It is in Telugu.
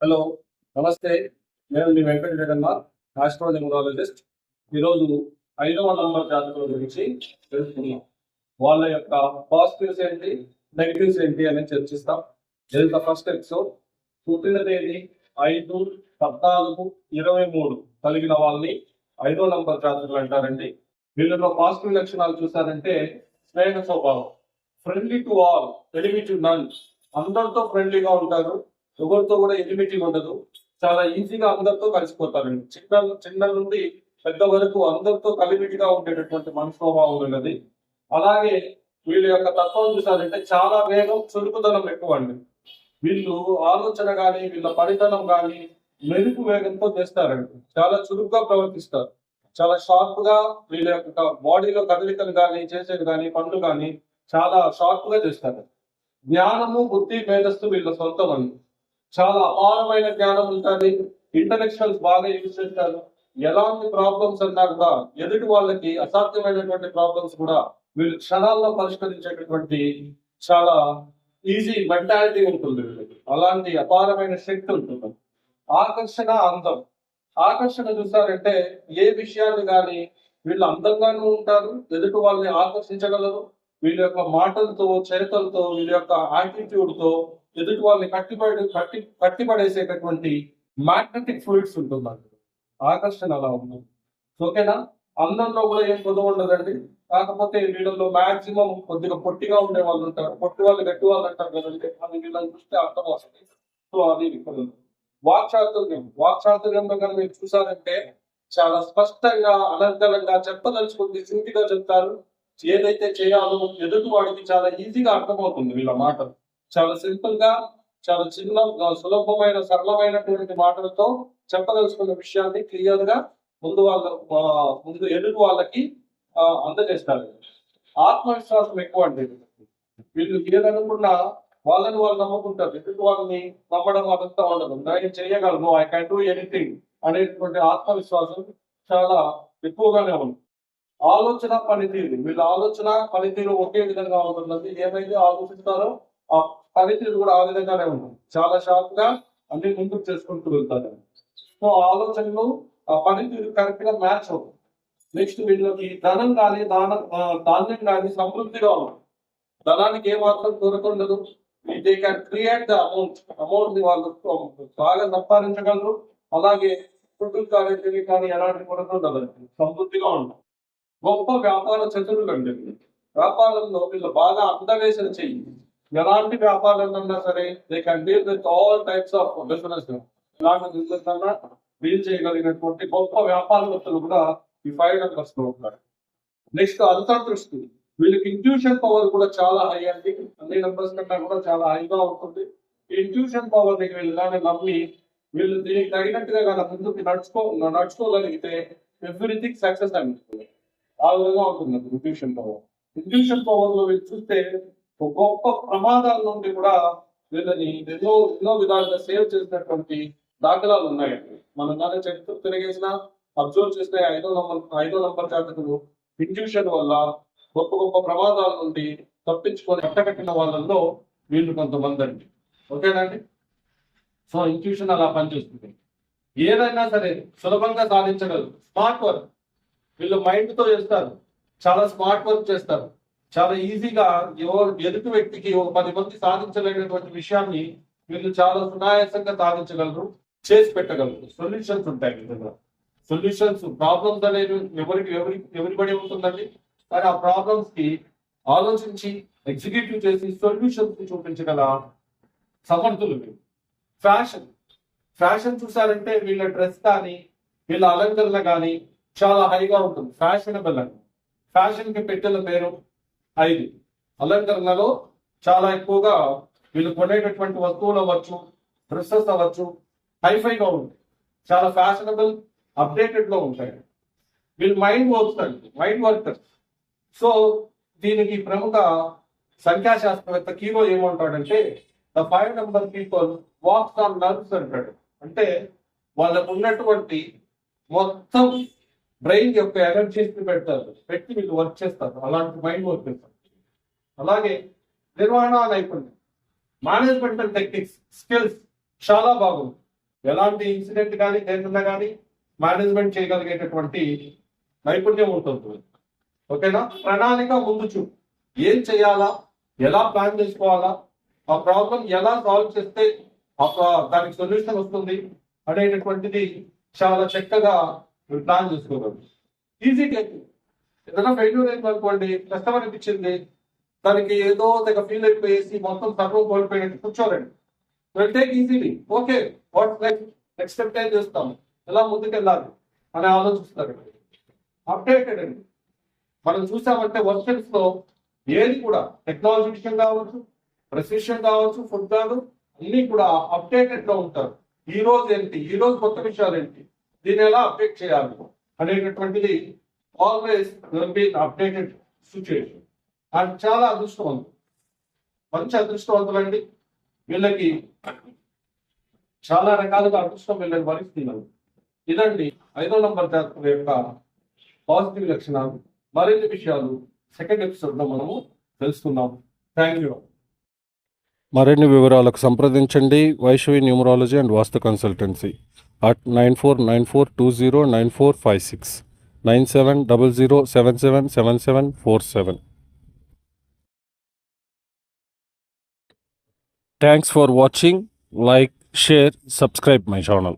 హలో, నమస్తే. నేను మీ వెంకట జగన్నాథ్, ఆస్ట్రోన్యూమరాలజిస్ట్. ఈరోజు 5వ నంబర్ జాతకుల గురించి తెలుసుకుందాం. వాళ్ళ యొక్క పాజిటివ్స్ ఏంటి, నెగిటివ్స్ ఏంటి అనేది చర్చిస్తాం. ఇది ఫస్ట్ ఎపిసోడ్. పుట్టిన తేదీ 5/14/23 కలిగిన వాళ్ళని 5వ నంబర్ జాతకులు అంటారండి. వీళ్ళలో పాజిటివ్ లక్షణాలు చూసారంటే స్నేహ స్వభావం, friendly to all, enemy to none. అందరితో ఫ్రెండ్లీగా ఉంటారు, ఎవరితో కూడా ఎలిమిటీ ఉండదు. చాలా ఈజీగా అందరితో కలిసిపోతారండి. చిన్న నుండి పెద్ద వరకు అందరితో కలిమిటిగా ఉండేటటువంటి మనస్వభావం ఉన్నది. అలాగే వీళ్ళ యొక్క తత్వం చూసారంటే చాలా వేగం, చురుకుదనం ఎక్కువ అండి. వీళ్ళు ఆలోచన కానీ వీళ్ళ పనితనం కానీ మెరుపు వేగంతో చేస్తారండి. చాలా చురుగ్గా ప్రవర్తిస్తారు. చాలా షార్ప్ గా వీళ్ళ యొక్క బాడీలో కదలికలు కానీ చేసేది కానీ పనులు కానీ చాలా షార్ప్ గా చేస్తారు. జ్ఞానము, బుద్ధి, మేధస్సు వీళ్ళ సొంతం అండి. చాలా అపారమైన జ్ఞానం ఉంటుంది. ఇంటలెక్చువల్స్ బాగా యూజ్ చేస్తారు. ఎలాంటి ప్రాబ్లమ్స్ అన్నా కూడా ఎదుటి వాళ్ళకి అసాధ్యమైనటువంటి ప్రాబ్లమ్స్ కూడా వీళ్ళు క్షణాల్లో పరిష్కరించేటటువంటి చాలా ఈజీ మెంటాలిటీ ఉంటుంది వీళ్ళకి. అలాంటి అపారమైన శక్తి ఉంటుంది. ఆకర్షణ, అందం. ఆకర్షణ చూసారంటే ఏ విషయాన్ని కానీ వీళ్ళు అందంగానూ ఉంటారు, ఎదుటి వాళ్ళని ఆకర్షించగలరు. వీళ్ళ యొక్క మాటలతో, చేతలతో, వీళ్ళ యొక్క యాటిట్యూడ్ తో ఎదుటి వాళ్ళని కట్టిపడేసేటటువంటి మ్యాగ్నెటిక్ ఫ్లూయిడ్స్ ఉంటుందండి. ఆకర్షణ అలా ఉంది. ఓకేనా? అందంలో కూడా ఏం కొద్దిగా ఉండదండి. కాకపోతే వీళ్ళలో మాక్సిమం కొద్దిగా పొట్టిగా ఉండే వాళ్ళు ఉంటారు. పొట్టి వాళ్ళు గట్టి వాళ్ళు అంటారు కదండి, అది వీళ్ళని చూస్తే అర్థం వస్తుంది. సో అది ఇక్కడ వాక్చాతుర్యం. వాక్చాతుర్యంలో కనుక మీరు చూసారంటే చాలా స్పష్టంగా, అనర్గళంగా, చెప్పదలుచుకుంది సూటిగా చెప్తారు. ఏదైతే చేయాలో ఎదుటి వాడికి చాలా ఈజీగా అర్థమవుతుంది. వీళ్ళ మాటలు చాలా సింపుల్ గా, చాలా చిన్న, సులభమైన, సరళమైనటువంటి మాటలతో చెప్పదలుచుకున్న విషయాన్ని క్లియర్ గా ముందు ఎదుటి వాళ్ళకి అందజేస్తారు. ఆత్మవిశ్వాసం ఎక్కువ అండి. వీళ్ళు ఏదనుకున్నా వాళ్ళని వాళ్ళు నమ్ముకుంటారు. ఎదుటి వాళ్ళని నమ్మడం అదంతా ఉండదు. నేను చేయగలను, ఐ కెన్ డూ ఎనీథింగ్ అనేటువంటి ఆత్మవిశ్వాసం చాలా ఎక్కువగానే ఉంది. ఆలోచన, పనితీరు. వీళ్ళ ఆలోచన, పనితీరు ఒకే విధంగా ఉంటున్నది. ఏమైతే ఆలోచిస్తారో ఆ పనితీరు కూడా ఆ విధంగానే ఉంటుంది. చాలా షార్ప్ గా అన్ని ముందుకు చేసుకుంటూ వెళ్తారు. సో ఆలోచనలు, ఆ పనితీరు కరెక్ట్ గా మ్యాచ్ అవుతుంది. నెక్స్ట్ వీళ్ళకి ధనం కానీ ధాన్యం కానీ సమృద్ధిగా ఉంటుంది. ధనానికి ఏ మాత్రం దొరకండదు. They can create the amount వాళ్ళు బాగా సంపాదించగలరు. అలాగే ఫుడ్ కానీ ఎలాంటి కొరత ఉండదు, సమృద్ధిగా ఉంటుంది. గొప్ప వ్యాపార చతురులు అండి. వ్యాపారంలో వీళ్ళు బాగా అందవేసిన చెయ్యి. ఎలాంటి వ్యాపారాలన్నా సరే they can deal with all types of business. ఇలాంటి బిజినెస్ అన్నా డీల్ చేయగలిగినటువంటి గొప్ప వ్యాపారవేత్తలు కూడా ఈ 5 numbers లో ఉంటారు. నెక్స్ట్ అంతర్దృష్టి. వీళ్ళకి ఇంట్యూషన్ పవర్ కూడా చాలా హై అండి. అన్ని నంబర్స్ కన్నా కూడా చాలా హైగా ఉంటుంది. ఈ ఇంట్యూషన్ పవర్ ని వీళ్ళు కానీ నమ్మి వీళ్ళు దీనికి తగినట్టుగా కానీ ముందుకు నడుచుకోగలిగితే ఎవ్రీథింగ్ సక్సెస్ అనిపిస్తుంది. ఆ విధంగా ఉంటుంది ఇంట్యూషన్ పవర్. ఇంట్యూషన్ పవర్ లో వీళ్ళు చూస్తే గొప్ప ప్రమాదాల నుండి కూడా వీళ్ళని ఎన్నో విధాలుగా సేవ్ చేసినటువంటి దాఖలాలు ఉన్నాయండి. మనం కానీ చరిత్ర తిరిగేసిన అబ్జర్వ్ చేస్తే 5వ నంబర్ జాతకులు ఇంట్యూషన్ వల్ల గొప్ప ప్రమాదాల నుండి తప్పించుకొని కట్టకట్టిన వాళ్ళల్లో వీళ్ళు కొంతమంది అండి. ఓకేనండి? సో ఇంట్యూషన్ అలా పనిచేస్తుంది. ఏదైనా సరే సులభంగా సాధించగలరు. Smart work. వీళ్ళు మైండ్ తో చేస్తారు. చాలా స్మార్ట్ వర్క్ చేస్తారు. చాలా ఈజీగా ఎదుటి వ్యక్తికి 10 మంది సాధించలేనటువంటి విషయాన్ని వీళ్ళు చాలా సునాయాసంగా సాధించగలరు, చేసి పెట్టగలరు. సొల్యూషన్స్ ఉంటాయి వీళ్ళ. సొల్యూషన్స్, ప్రాబ్లమ్స్ అనేవి ఎవరిబడి ఉంటుందండి. కానీ ఆ ప్రాబ్లమ్స్ కి ఆలోచించి ఎగ్జిక్యూటివ్ చేసి సొల్యూషన్స్ చూపించగల సమర్థులు వీళ్ళు. ఫ్యాషన్ చూసారంటే వీళ్ళ డ్రెస్ కానీ వీళ్ళ అలంకరణ కానీ చాలా హైగా ఉంటుంది. ఫ్యాషనబుల్ అని ఫ్యాషన్ కి పెట్టిన పేరు 5. అలంకరణలో చాలా ఎక్కువగా వీళ్ళు కొనేటటువంటి వస్తువులు అవ్వచ్చు, డ్రెస్సెస్ అవ్వచ్చు, హైఫైగా ఉంటాయి. చాలా ఫ్యాషనబుల్, అప్డేటెడ్ లో ఉంటాయి. వీళ్ళు మైండ్ వర్కర్స్. సో దీనికి ప్రముఖ సంఖ్యాశాస్త్రవేత్త కీరో ఏమంటాడంటే the 5 number people wax on nerves అంటాడు. అంటే వాళ్ళకు ఉన్నటువంటి మొత్తం బ్రెయిన్ యొక్క ఎనర్జీస్ ని పెట్టి వీళ్ళు వర్క్ చేస్తారు. అలాంటి మైండ్ వర్క్ చేస్తారు. అలాగే నిర్వహణ నైపుణ్యం, మేనేజ్మెంటల్ టెక్నిక్స్, స్కిల్స్ చాలా బాగుంది. ఎలాంటి ఇన్సిడెంట్ కానీ లేకుండా కానీ మేనేజ్మెంట్ చేయగలిగేటటువంటి నైపుణ్యం ఉంటుంది. ఓకేనా? ప్రణాళిక ముందు చూపు. ఏం చేయాలా, ఎలా ప్లాన్ చేసుకోవాలా, ఆ ప్రాబ్లం ఎలా సాల్వ్ చేస్తే దానికి సొల్యూషన్ వస్తుంది అనేటటువంటిది చాలా చక్కగా ప్లాన్ చేసుకోగలరు. Easy take. ఏదైనా ఫెయిల్యూర్ అయింది అనుకోండి, కష్టం అనిపించింది, దానికి ఏదో తెగ ఫీల్ అయిపోయేసి మొత్తం సర్వం కోల్పోయినట్టు కూర్చోరండి. Will take easily. Okay, what next step ఏం చేస్తాం, ఎలా ముందుకెళ్ళాలి అని ఆలోచిస్తారు. అప్డేటెడ్ అండి. మనం చూసామంటే వర్షన్స్ లో ఏది కూడా టెక్నాలజీ విషయం కావచ్చు, డ్రెస్ విషయం కావచ్చు, ఫుడ్ కాదు, అన్ని కూడా అప్డేటెడ్ లో ఉంటారు. ఈ రోజు ఏంటి, ఈ రోజు కొత్త విషయాలు ఏంటి, దీన్ని ఎలా అప్డేట్ చేయాలి అనేటటువంటిది always will be updated situation. And చాలా అదృష్టవంతులు, మంచి అదృష్టవంతులండి. వీళ్ళకి చాలా రకాలుగా అదృష్టం వీళ్ళని భరిస్తున్నారు. ఇదండి 5వ నంబర్ జాతకుల యొక్క పాజిటివ్ లక్షణాలు. మరిన్ని విషయాలు సెకండ్ ఎపిసోడ్ లో మనము తెలుసుకుందాం. Thank you. మరిన్ని వివరాలకు సంప్రదించండి Vaishnavi numerology and vastu consultancy at 9494209456 9700777747. Thanks for watching. Like, share, subscribe my channel.